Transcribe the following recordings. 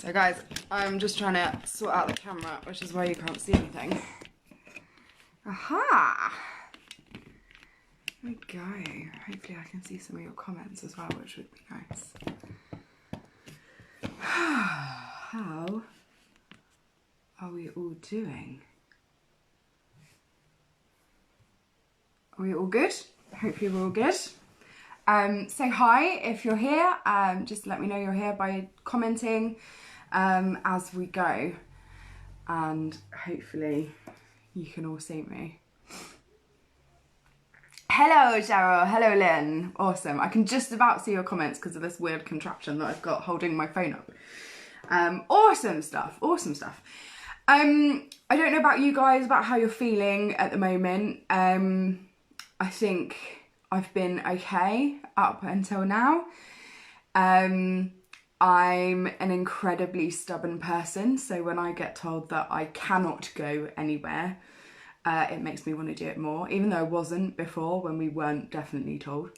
So guys, I'm just trying to sort out the camera, which is why you can't see anything. Aha! There we go. Hopefully I can see some of your comments as well, which would be nice. How are we all doing? Are we all good? Hopefully we're all good. Say hi if you're here. Just let me know you're here by commenting as we go. And hopefully you can all see me. Hello Cheryl, hello Lynn. Awesome. I can just about see your comments because of this weird contraption that I've got holding my phone up. Awesome stuff, awesome stuff. I don't know about you guys, about how you're feeling at the moment. I think I've been okay up until now. I'm an incredibly stubborn person, so when I get told that I cannot go anywhere, it makes me want to do it more, even though I wasn't before when we weren't definitely told.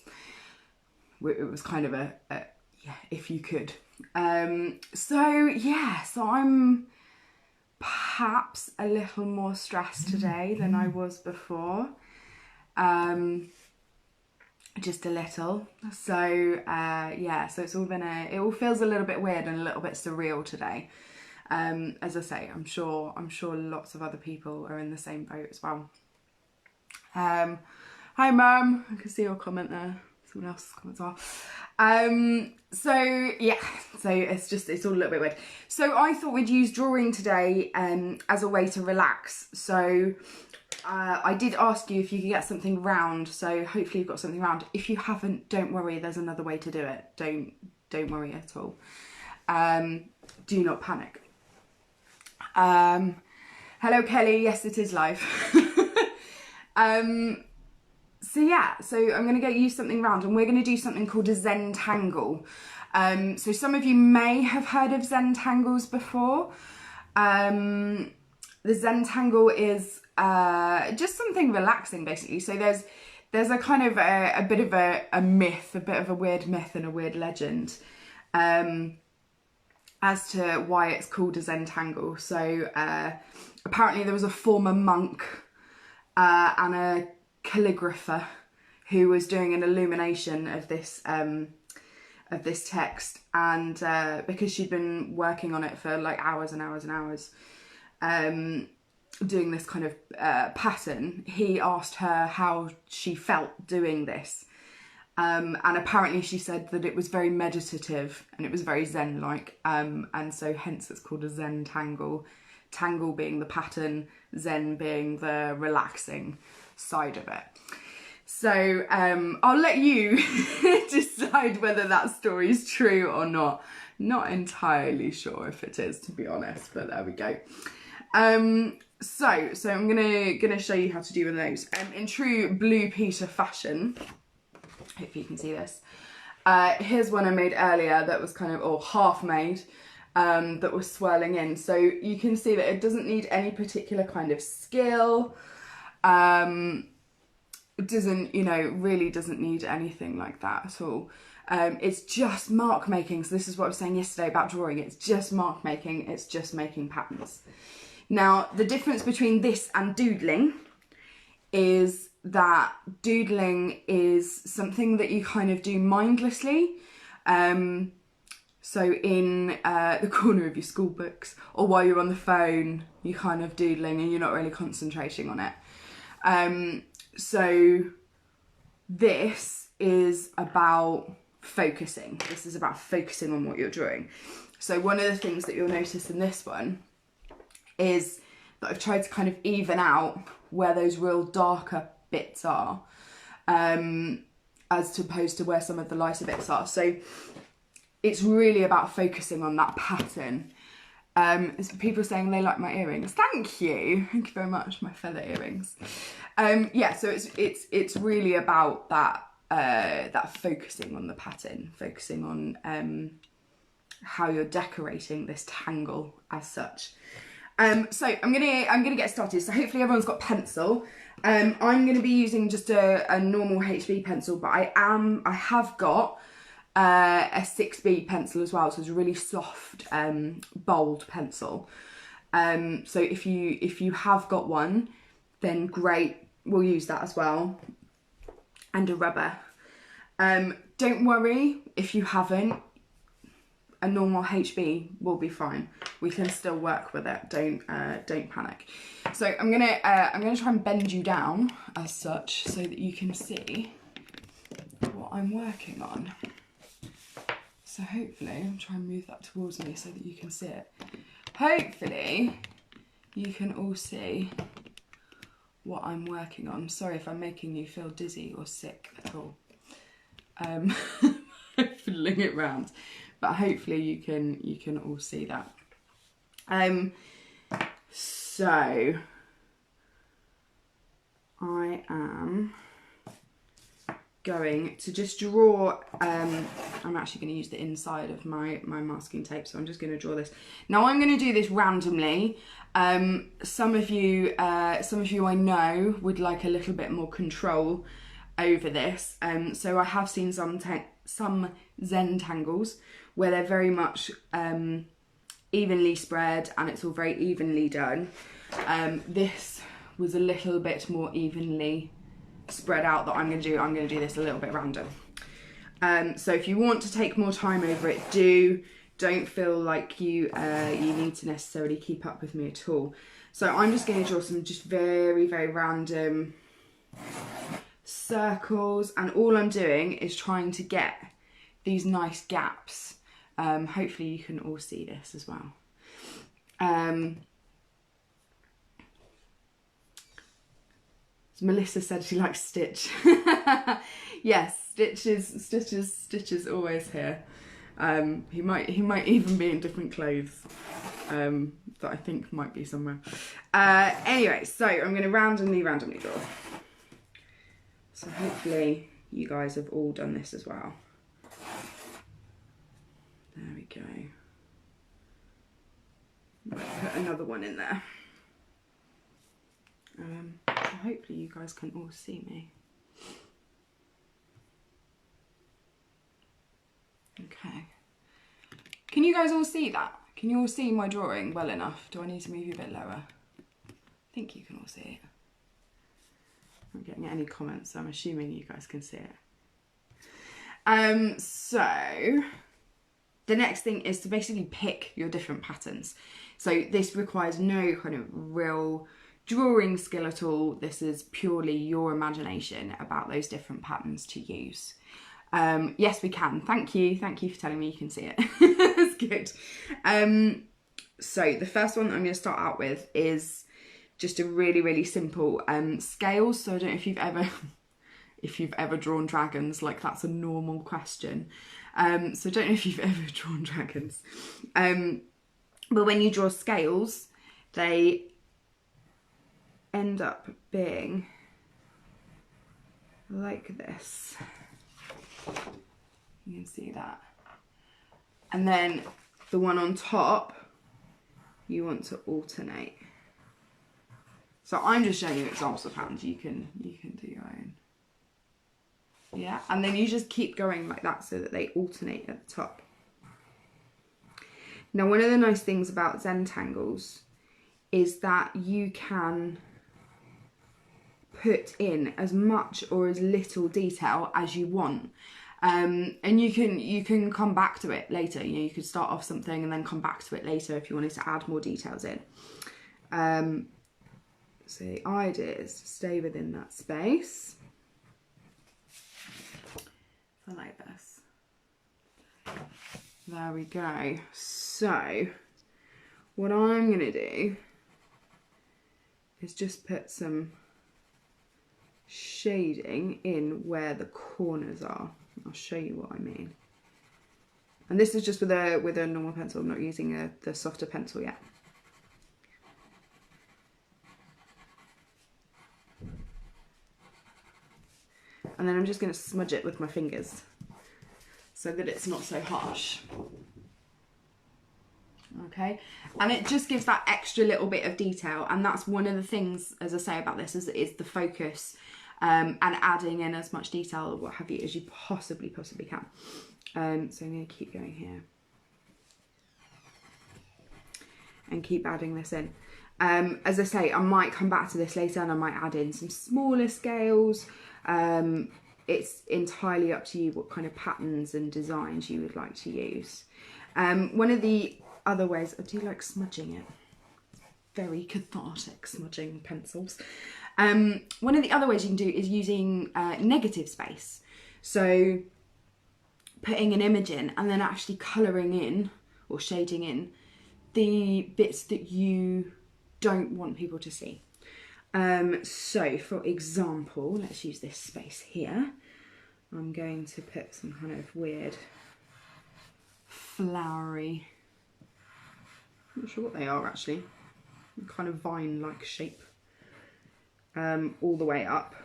It was kind of a yeah, if you could. So I'm perhaps a little more stressed today than I was before. Just a little. So so it's all been it all feels a little bit weird and a little bit surreal today. As I say, I'm sure lots of other people are in the same boat as well. Hi Mum, I can see your comment there. Someone else's comment as well. So it's all a little bit weird. So I thought we'd use drawing today as a way to relax. So I did ask you if you could get something round, so hopefully you've got something round. If you haven't, don't worry, there's another way to do it. Don't worry at all. Do not panic. Hello Kelly, yes it is live. So I'm going to get you something round and we're going to do something called a Zentangle. So some of you may have heard of Zentangles before. The Zentangle is just something relaxing basically. So there's a kind of a bit of a myth, a bit of a weird myth and a weird legend as to why it's called a Zentangle. So apparently there was a former monk and a calligrapher who was doing an illumination of this text, and because she'd been working on it for like hours and hours and hours, doing this kind of pattern, he asked her how she felt doing this, and apparently she said that it was very meditative and it was very zen-like, and so hence it's called a Zentangle. Tangle being the pattern, zen being the relaxing side of it. So I'll let you decide whether that story is true or not. Not entirely sure if it is, to be honest, but there we go. So I'm gonna show you how to do one of those. In true Blue Peter fashion, hopefully you can see this. Here's one I made earlier that was kind of, or half made, that was swirling in. So you can see that it doesn't need any particular kind of skill. It doesn't, really doesn't need anything like that at all. It's just mark making. So this is what I was saying yesterday about drawing. It's just mark making. It's just making patterns. Now, the difference between this and doodling is that doodling is something that you kind of do mindlessly. So in the corner of your school books, or while you're on the phone, you're kind of doodling and you're not really concentrating on it. So this is about focusing. This is about focusing on what you're drawing. So one of the things that you'll notice in this one is that I've tried to kind of even out where those real darker bits are, as opposed to where some of the lighter bits are. So it's really about focusing on that pattern. People saying they like my earrings. Thank you very much, my feather earrings. So it's really about that focusing on the pattern, focusing on how you're decorating this tangle as such. So I'm gonna get started. So hopefully everyone's got pencil. I'm gonna be using just a normal HB pencil, but I have got a 6B pencil as well, so it's a really soft, bold pencil. So if you have got one, then great, we'll use that as well. And a rubber. Don't worry if you haven't. A normal HB will be fine. We can still work with it. Don't panic. So I'm gonna try and bend you down as such so that you can see what I'm working on. So hopefully, I'm trying to move that towards me so that you can see it. Hopefully, you can all see what I'm working on. Sorry if I'm making you feel dizzy or sick at all. Fiddling it round, but hopefully you can all see that. So I am going to just draw, I'm actually going to use the inside of my masking tape, so I'm just going to draw this. Now I'm going to do this randomly. Some of you I know would like a little bit more control over this. So I have seen some Zentangles where they're very much evenly spread and it's all very evenly done. This was a little bit more evenly spread out that I'm going to do this a little bit random. So if you want to take more time over it, don't feel like you need to necessarily keep up with me at all. So I'm just going to draw some just very, very random circles, and all I'm doing is trying to get these nice gaps. Hopefully you can all see this as well. Melissa said she likes Stitch. Yes, Stitch is always here. He might even be in different clothes that I think might be somewhere. Anyway, so I'm going to randomly draw. So hopefully you guys have all done this as well. There we go. Might put another one in there. So hopefully you guys can all see me. Okay. Can you guys all see that? Can you all see my drawing well enough? Do I need to move you a bit lower? I think you can all see it. I'm not getting any comments, so I'm assuming you guys can see it. So the next thing is to basically pick your different patterns. So this requires no kind of real drawing skill at all. This is purely your imagination about those different patterns to use. Yes, we can. Thank you for telling me you can see it. That's good. So the first one that I'm going to start out with is just a really, really simple scales. So I don't know if you've ever drawn dragons, like that's a normal question. So I don't know if you've ever drawn dragons. But when you draw scales, they end up being like this. You can see that. And then the one on top, you want to alternate. So I'm just showing you examples of patterns. You can do your own. Yeah, and then you just keep going like that so that they alternate at the top. Now, one of the nice things about Zentangles is that you can put in as much or as little detail as you want. And you can come back to it later. You know, you could start off something and then come back to it later if you wanted to add more details in. So the idea is to stay within that space. So like this. There we go. So what I'm going to do is just put some shading in where the corners are. I'll show you what I mean. And this is just with a normal pencil. I'm not using the softer pencil yet. And then I'm just going to smudge it with my fingers so that it's not so harsh. Okay, and it just gives that extra little bit of detail, and that's one of the things, as I say, about this is the focus and adding in as much detail or what have you as you possibly can. So I'm going to keep going here and keep adding this in. As I say, I might come back to this later and I might add in some smaller scales. It's entirely up to you what kind of patterns and designs you would like to use. One of the other ways, I do like smudging it. Very cathartic, smudging pencils. One of the other ways you can do is using negative space. So putting an image in and then actually colouring in or shading in the bits that you don't want people to see. So for example, let's use this space here. I'm going to put some kind of weird flowery, I'm not sure what they are actually, kind of vine-like shape, all the way up.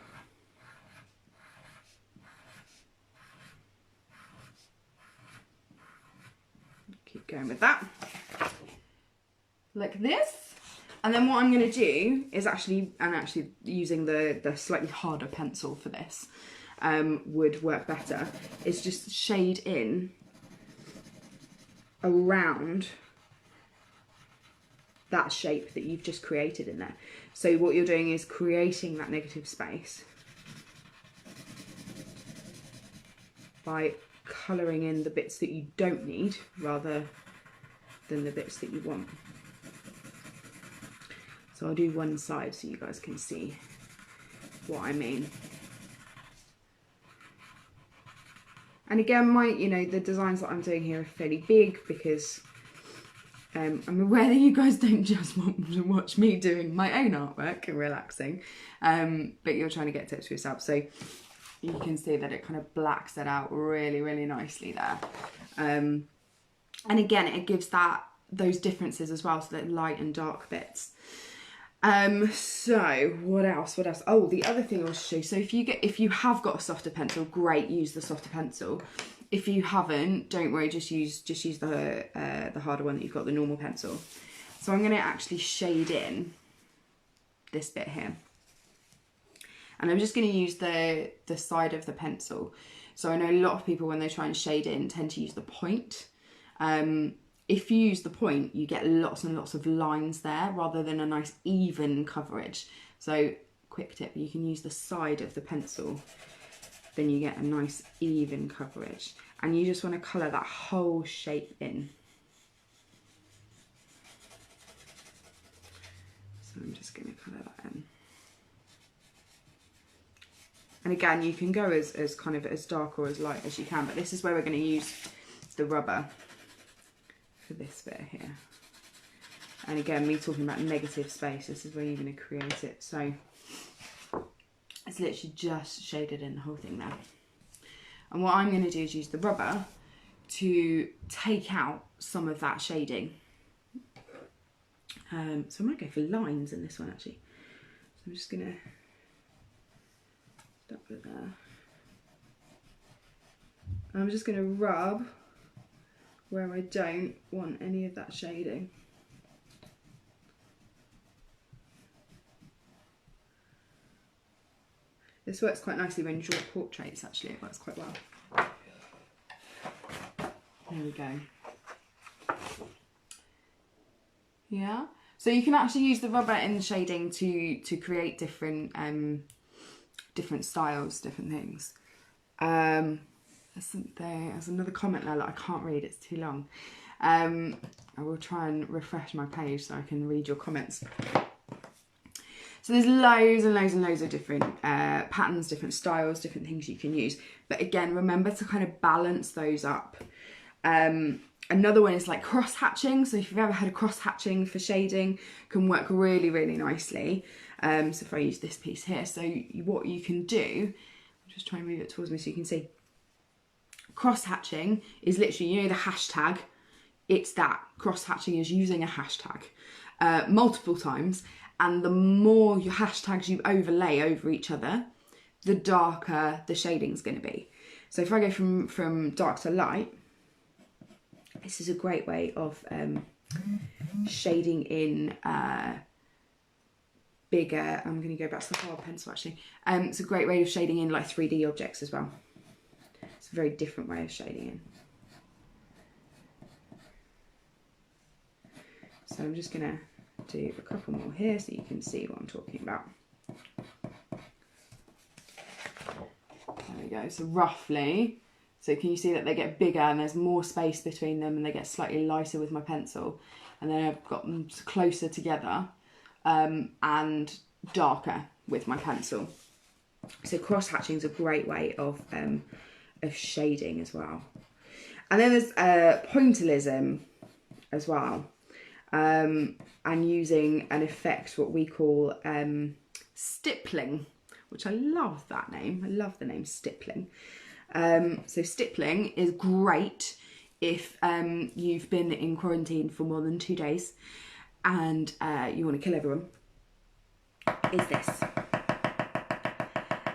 Keep going with that, like this. And then what I'm going to do is actually using the slightly harder pencil for this would work better, is just shade in around that shape that you've just created in there. So what you're doing is creating that negative space by colouring in the bits that you don't need rather than the bits that you want. So I'll do one side so you guys can see what I mean. And again, the designs that I'm doing here are fairly big because I'm aware that you guys don't just want to watch me doing my own artwork and relaxing, but you're trying to get tips for yourself. So you can see that it kind of blacks it out really, really nicely there. And again, it gives those differences as well, so that light and dark bits. So what else? Oh, the other thing I'll show you. So if you have got a softer pencil, great, use the softer pencil. If you haven't, don't worry, just use the harder one that you've got, the normal pencil. So I'm going to actually shade in this bit here. And I'm just going to use the side of the pencil. So I know a lot of people, when they try and shade in, tend to use the point. If you use the point, you get lots and lots of lines there rather than a nice even coverage. So quick tip, you can use the side of the pencil, then you get a nice even coverage. And you just want to colour that whole shape in. So I'm just going to colour that in. And again, you can go as kind of as dark or as light as you can, but this is where we're going to use the rubber for this bit here. And again, me talking about negative space, this is where you're going to create it. So it's literally just shaded in the whole thing there. And what I'm going to do is use the rubber to take out some of that shading. So I might go for lines in this one actually. So I'm just going to start with there. I'm just going to rub where I don't want any of that shading. This works quite nicely when you draw portraits, actually, it works quite well. There we go. Yeah, so you can actually use the rubber in the shading to create different different styles, different things. There's another comment there that I can't read, it's too long. I will try and refresh my page so I can read your comments. So there's loads and loads and loads of different patterns, different styles, different things you can use. But again, remember to kind of balance those up. Another one is like cross hatching. So if you've ever had a cross hatching for shading, can work really, really nicely. So if I use this piece here, so what you can do, I'll just try and move it towards me so you can see. Cross hatching is literally, you know, the hashtag. It's that. Cross hatching is using a hashtag multiple times. And the more your hashtags you overlay over each other, the darker the shading's going to be. So if I go from dark to light, this is a great way of shading in bigger, I'm going to go back to the hard pencil actually. It's a great way of shading in like 3D objects as well. It's a very different way of shading in. So I'm just going to do a couple more here so you can see what I'm talking about. There we go, so roughly, so can you see that they get bigger and there's more space between them and they get slightly lighter with my pencil, and then I've got them closer together and darker with my pencil. So cross hatching is a great way of shading as well. And then there's pointillism as well, and using an effect what we call stippling, which I love that name. I love the name stippling. So stippling is great if you've been in quarantine for more than 2 days and you want to kill everyone, is this.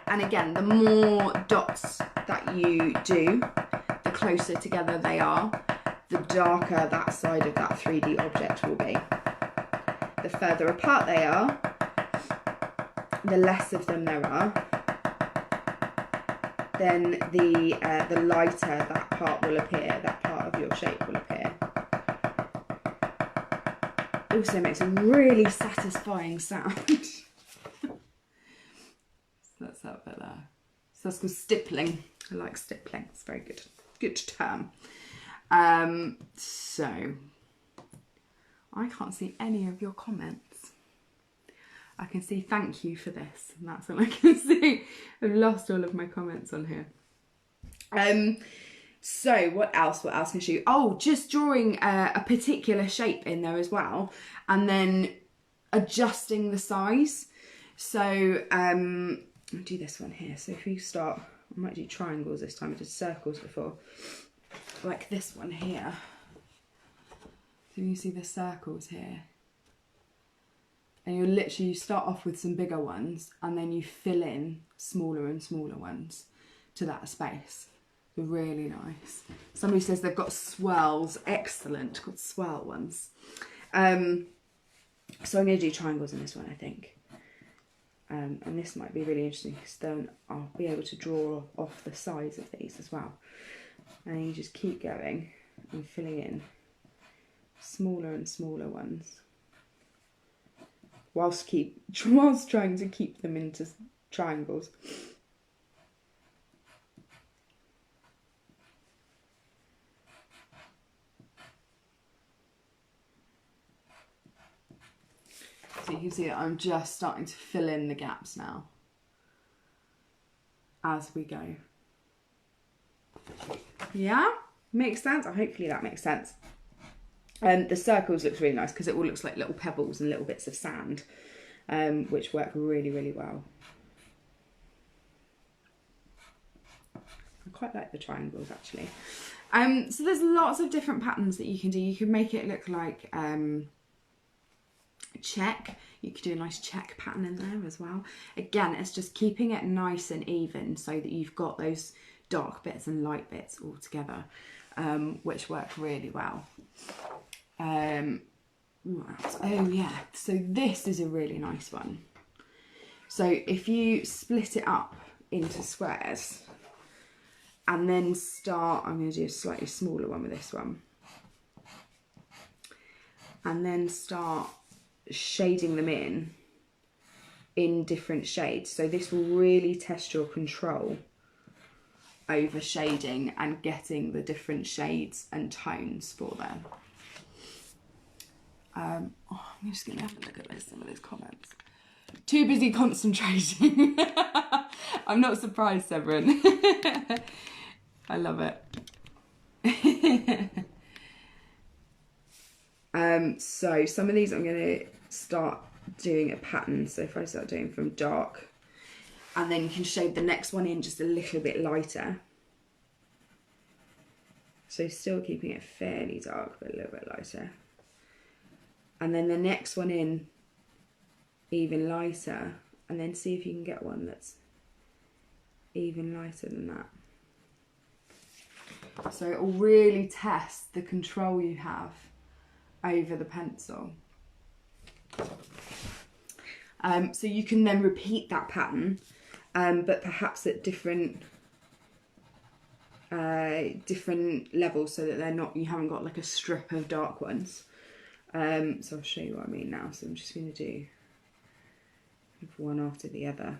And again, the more dots that you do, the closer together they are, the darker that side of that 3D object will be. The further apart they are, the less of them there are, then the lighter that part will appear, that part of your shape will appear. Also makes a really satisfying sound. So that's that bit there. So that's called stippling. I like stippling, it's very good. Good term. So I can't see any of your comments. I can see thank you for this, and that's all I can see. I've lost all of my comments on here. So what else can I show you? Oh, just drawing a particular shape in there as well, and then adjusting the size. So I'll do this one here. So if you start, I might do triangles this time. I did circles before, like this one here. So you see the circles here. And you start off with some bigger ones and then you fill in smaller and smaller ones to that space. They're really nice. Somebody says they've got swirls. Excellent, got swirl ones. So I'm going to do triangles in this one, I think. And this might be really interesting because then I'll be able to draw off the size of these as well. And you just keep going and filling in smaller and smaller ones, whilst trying to keep them into triangles. So you can see that I'm just starting to fill in the gaps now as we go. Yeah, makes sense. Hopefully that makes sense. The circles looks really nice because it all looks like little pebbles and little bits of sand, which work really, really well. I quite like the triangles actually. So there's lots of different patterns that you can do. You can make it look like a check. You could do a nice check pattern in there as well. Again, it's just keeping it nice and even so that you've got those dark bits and light bits all together, which work really well. What else? Oh yeah, so this is a really nice one. So if you split it up into squares and then start, I'm going to do a slightly smaller one with this one, and then start shading them in different shades. So this will really test your control over shading and getting the different shades and tones for them. I'm just going to have a look at some of those comments. Too busy concentrating. I'm not surprised, Severin. I love it. So some of these I'm going to start doing a pattern. So if I start doing from dark, and then you can shade the next one in just a little bit lighter. So still keeping it fairly dark, but a little bit lighter. And then the next one in even lighter, and then see if you can get one that's even lighter than that. So it will really test the control you have over the pencil. So you can then repeat that pattern, but perhaps at different levels, so that they're not, you haven't got like a strip of dark ones. So I'll show you what I mean now. So I'm just going to do one after the other.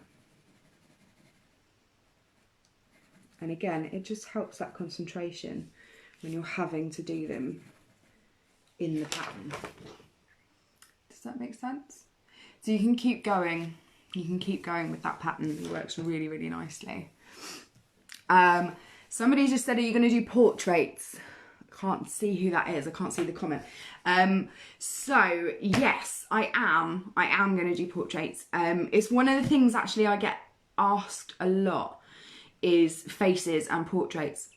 And again, it just helps that concentration when you're having to do them in the pattern. Does that make sense? So you can keep going. You can keep going with that pattern. It works really, really nicely. Somebody just said, are you going to do portraits? I can't see who that is. I can't see the comment. So yes, I am going to do portraits. It's one of the things actually I get asked a lot, is faces and portraits.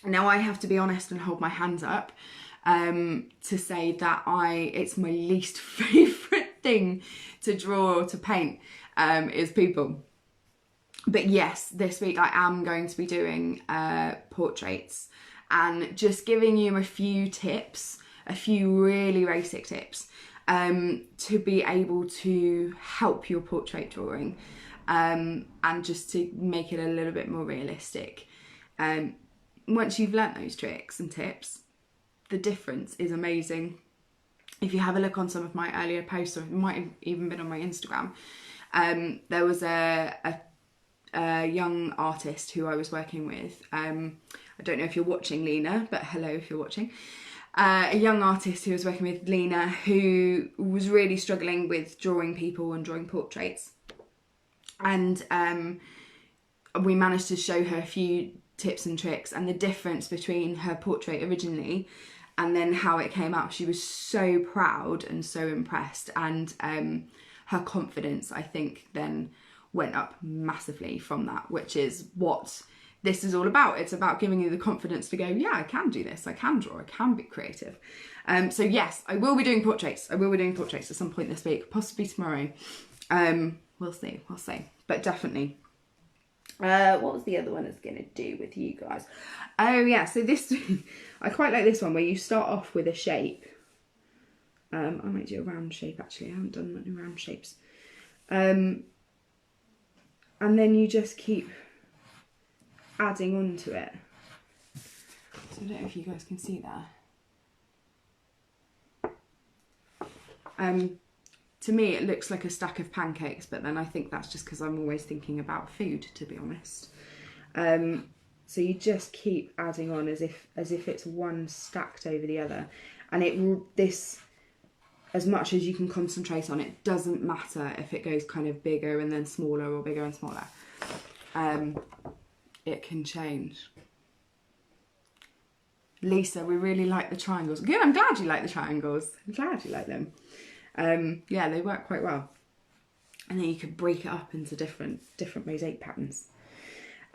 Now I have to be honest and hold my hands up to say that it's my least favourite thing to draw or to paint is people. But yes, this week I am going to be doing portraits, and just giving you a few tips, a few really basic tips to be able to help your portrait drawing, and just to make it a little bit more realistic. Once you've learnt those tricks and tips, the difference is amazing. If you have a look on some of my earlier posts, or it might have even been on my Instagram, there was a young artist who I was working with. I don't know if you're watching, Lena, but hello if you're watching. A young artist who was working with, Lena, who was really struggling with drawing people and drawing portraits. And we managed to show her a few tips and tricks, and the difference between her portrait originally and then how it came out. She was so proud and so impressed, and her confidence, I think, then went up massively from that, which is what this is all about. It's about giving you the confidence to go, yeah, I can do this, I can draw, I can be creative. So yes, I will be doing portraits. I will be doing portraits at some point this week, possibly tomorrow. We'll see. But definitely. What was the other one I was going to do with you guys? Oh yeah, so this, I quite like this one where you start off with a shape. I might do a round shape actually, I haven't done many round shapes. And then you just keep adding on to it. So I don't know if you guys can see there. To me, it looks like a stack of pancakes, but then I think that's just because I'm always thinking about food, to be honest. So you just keep adding on as if it's one stacked over the other, and this, as much as you can concentrate on it, doesn't matter if it goes kind of bigger and then smaller, or bigger and smaller. It can change. Lisa, we really like the triangles. Good, I'm glad you like the triangles. I'm glad you like them. Yeah, they work quite well. And then you can break it up into different mosaic patterns.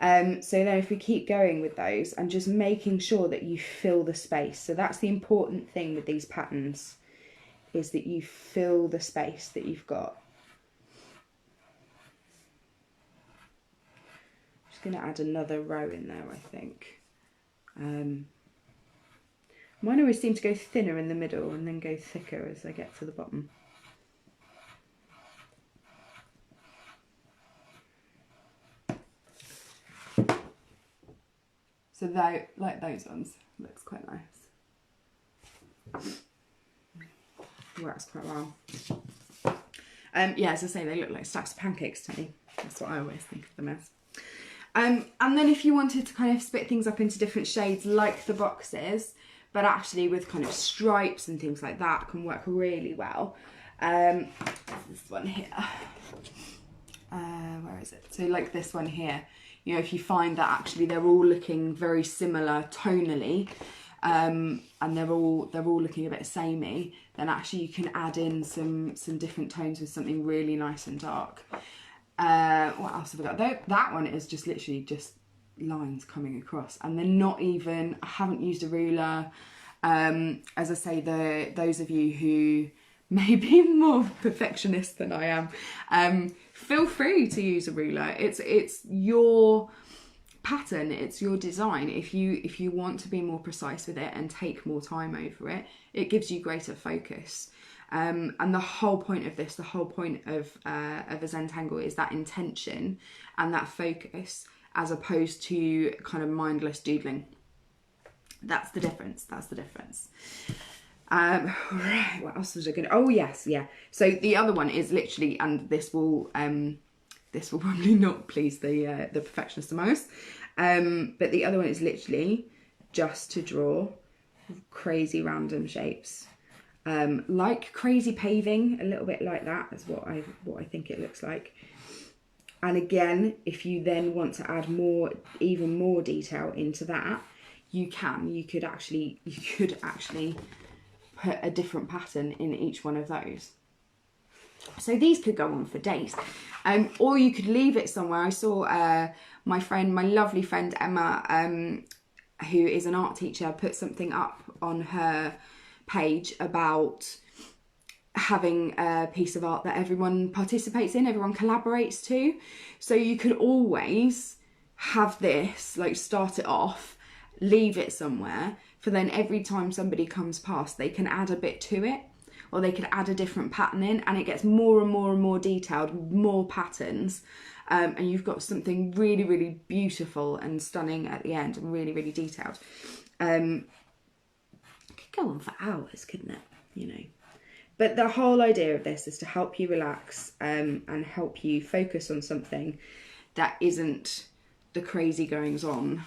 So then if we keep going with those and just making sure that you fill the space. So that's the important thing with these patterns, is that you fill the space that you've got. I'm just going to add another row in there, I think. Mine always seem to go thinner in the middle and then go thicker as I get to the bottom. So though, like those ones, looks quite nice. Works quite well. Yeah, as I say, they look like stacks of pancakes to me. That's what I always think of them as. And then if you wanted to kind of split things up into different shades, like the boxes, but actually with kind of stripes and things like that, can work really well. This one here. Where is it? So like this one here, you know, if you find that actually they're all looking very similar tonally, and they're all looking a bit samey, then actually you can add in some different tones with something really nice and dark. What else have I got? That one is just literally just lines coming across, and they're not even, I haven't used a ruler. As I say, those of you who may be more perfectionist than I am, feel free to use a ruler. It's your pattern, it's your design. If you want to be more precise with it and take more time over it, it gives you greater focus. And the whole point of this, the whole point of a Zentangle is that intention and that focus, as opposed to kind of mindless doodling. That's the difference. That's the difference. Right, what else was I going to... Oh, yes, yeah. So the other one is literally, and this will probably not please the perfectionist among us, but the other one is literally just to draw crazy random shapes. Like crazy paving, a little bit like that is what I think it looks like. And again, if you then want to add even more detail into that, you could actually put a different pattern in each one of those. So these could go on for days, or you could leave it somewhere. I saw my lovely friend Emma, who is an art teacher, put something up on her page about having a piece of art that everyone participates in, everyone collaborates to. So you could always have this, like, start it off, leave it somewhere, for then every time somebody comes past, they can add a bit to it, or they could add a different pattern in, and it gets more and more and more detailed, more patterns, and you've got something really, really beautiful and stunning at the end, and really, really detailed. It could go on for hours, couldn't it? You know. But the whole idea of this is to help you relax, and help you focus on something that isn't the crazy goings on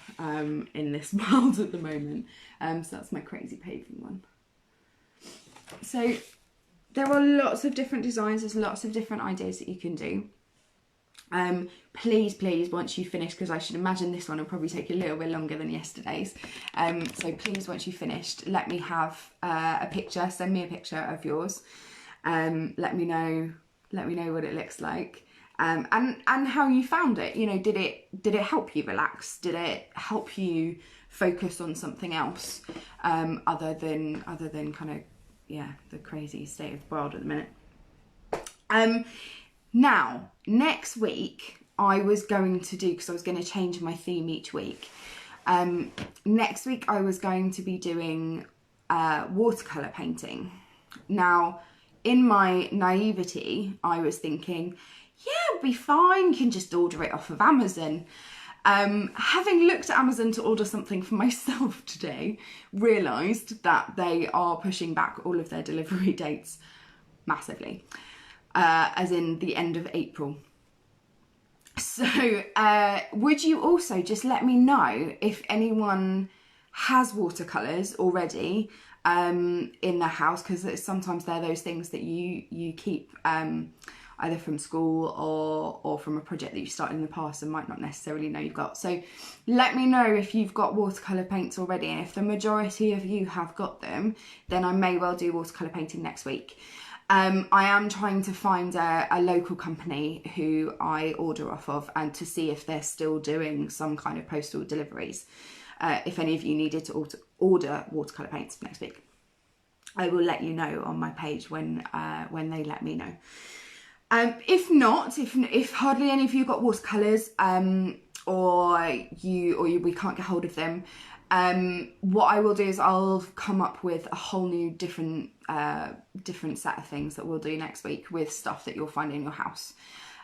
in this world at the moment. So that's my crazy paving one. So there are lots of different designs, there's lots of different ideas that you can do. Please, once you finish, because I should imagine this one will probably take a little bit longer than yesterday's. So please, once you've finished, let me have a picture, send me a picture of yours. Let me know what it looks like. And how you found it. You know, did it help you relax? Did it help you focus on something else, other than kind of, yeah, the crazy state of the world at the minute? Now, next week I was going to do, because I was going to change my theme each week. Next week I was going to be doing watercolour painting. Now, in my naivety, I was thinking, yeah, it'll be fine, you can just order it off of Amazon. Having looked at Amazon to order something for myself today, realised that they are pushing back all of their delivery dates massively, as in the end of April. So would you also just let me know if anyone has watercolours already in their house, because sometimes they're those things that you keep either from school or from a project that you started in the past and might not necessarily know you've got. So let me know if you've got watercolour paints already, and if the majority of you have got them, then I may well do watercolour painting next week. I am trying to find a local company who I order off of, and to see if they're still doing some kind of postal deliveries. If any of you needed to order watercolour paints for next week, I will let you know on my page when they let me know. If not, if hardly any of you got watercolours, or we can't get hold of them, what I will do is I'll come up with a whole new different set of things that we'll do next week with stuff that you'll find in your house.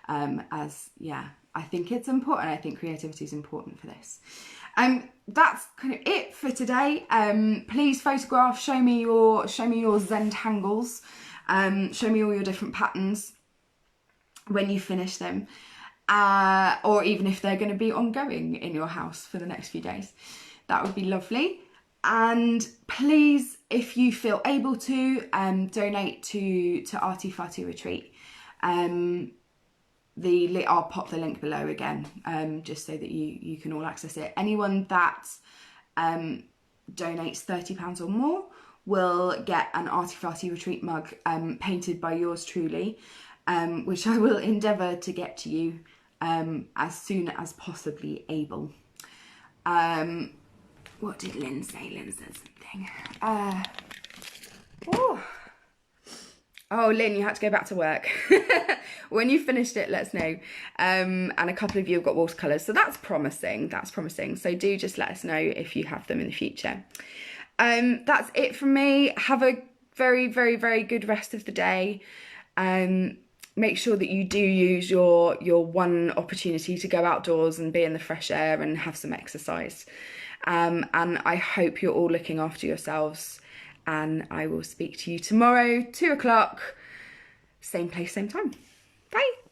As yeah, I think it's important. I think creativity is important for this. That's kind of it for today. Please photograph, show me your Zentangles, show me all your different patterns when you finish them, or even if they're going to be ongoing in your house for the next few days. That would be lovely. And please, if you feel able to, donate to Arty Farty Retreat. I'll pop the link below again, just so that you can all access it. Anyone that donates £30 or more will get an Arty Farty Retreat mug painted by yours truly, which I will endeavour to get to you as soon as possibly able. What did Lynn say? Lynn said something. Oh, Lynn, you had to go back to work. When you finished it, let us know. And a couple of you have got watercolours, so that's promising. That's promising. So do just let us know if you have them in the future. That's it from me. Have a very, very, very good rest of the day. Make sure that you do use your one opportunity to go outdoors and be in the fresh air and have some exercise. And I hope you're all looking after yourselves, and I will speak to you tomorrow, 2 o'clock, same place, same time. Bye.